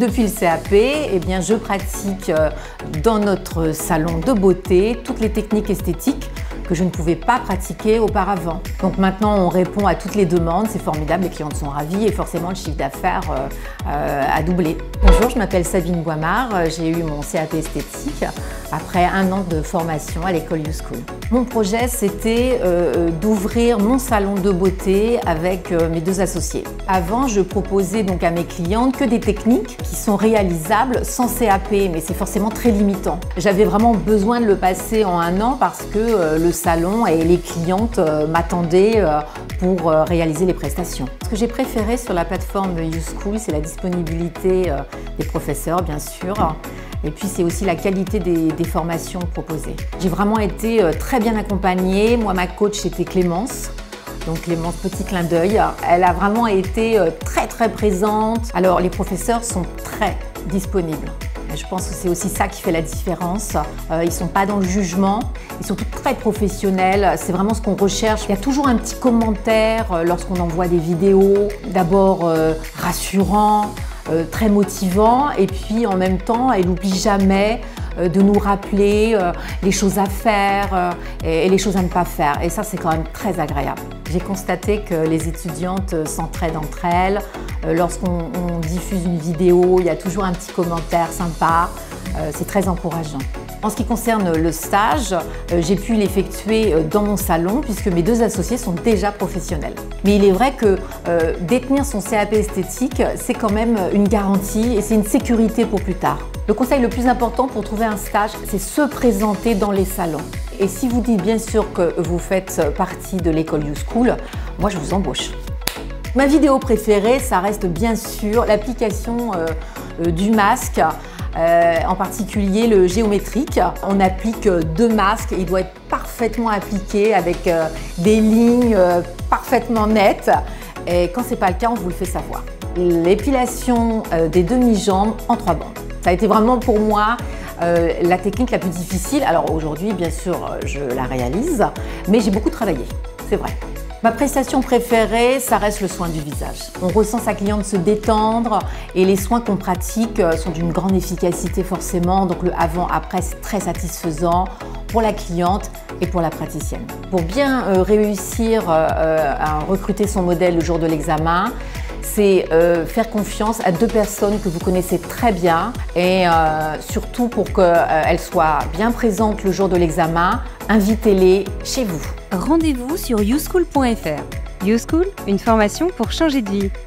Depuis le CAP, je pratique dans notre salon de beauté toutes les techniques esthétiques que je ne pouvais pas pratiquer auparavant. Donc maintenant, on répond à toutes les demandes, c'est formidable, les clientes sont ravies et forcément le chiffre d'affaires a doublé. Bonjour, je m'appelle Sabine Boimard, j'ai eu mon CAP esthétique après 1 an de formation à l'école YouSchool. Mon projet, c'était d'ouvrir mon salon de beauté avec mes 2 associés. Avant, je proposais donc à mes clientes que des techniques qui sont réalisables sans CAP, mais c'est forcément très limitant. J'avais vraiment besoin de le passer en 1 an parce que le salon et les clientes m'attendaient pour réaliser les prestations. Ce que j'ai préféré sur la plateforme YouSchool, c'est la disponibilité des professeurs, bien sûr, et puis c'est aussi la qualité des formations proposées. J'ai vraiment été très bien accompagnée. Moi, ma coach, c'était Clémence. Donc Clémence, petit clin d'œil, elle a vraiment été très présente. Alors les professeurs sont très disponibles. Je pense que c'est aussi ça qui fait la différence. Ils ne sont pas dans le jugement, ils sont tous très professionnels, c'est vraiment ce qu'on recherche. Il y a toujours un petit commentaire lorsqu'on envoie des vidéos, d'abord rassurant, très motivant, et puis en même temps, elle n'oublie jamais de nous rappeler les choses à faire et les choses à ne pas faire. Et ça, c'est quand même très agréable. J'ai constaté que les étudiantes s'entraident entre elles. Lorsqu'on diffuse une vidéo, il y a toujours un petit commentaire sympa. C'est très encourageant. En ce qui concerne le stage, j'ai pu l'effectuer dans mon salon puisque mes 2 associés sont déjà professionnels. Mais il est vrai que détenir son CAP esthétique, c'est quand même une garantie et c'est une sécurité pour plus tard. Le conseil le plus important pour trouver un stage, c'est se présenter dans les salons. Et si vous dites bien sûr que vous faites partie de l'école YouSchool, moi je vous embauche. Ma vidéo préférée, ça reste bien sûr l'application du masque, en particulier le géométrique. On applique 2 masques, il doit être parfaitement appliqué avec des lignes parfaitement nettes. Et quand ce n'est pas le cas, on vous le fait savoir. L'épilation des demi-jambes en 3 bandes. Ça a été vraiment pour moi la technique la plus difficile. Alors aujourd'hui, bien sûr, je la réalise, mais j'ai beaucoup travaillé, c'est vrai. Ma prestation préférée, ça reste le soin du visage. On ressent sa cliente se détendre et les soins qu'on pratique sont d'une grande efficacité forcément. Donc le avant-après, c'est très satisfaisant pour la cliente et pour la praticienne. Pour bien réussir à recruter son modèle le jour de l'examen, c'est faire confiance à 2 personnes que vous connaissez très bien et surtout pour qu'elles soient bien présentes le jour de l'examen, invitez-les chez vous. Rendez-vous sur youschool.fr. YouSchool, une formation pour changer de vie.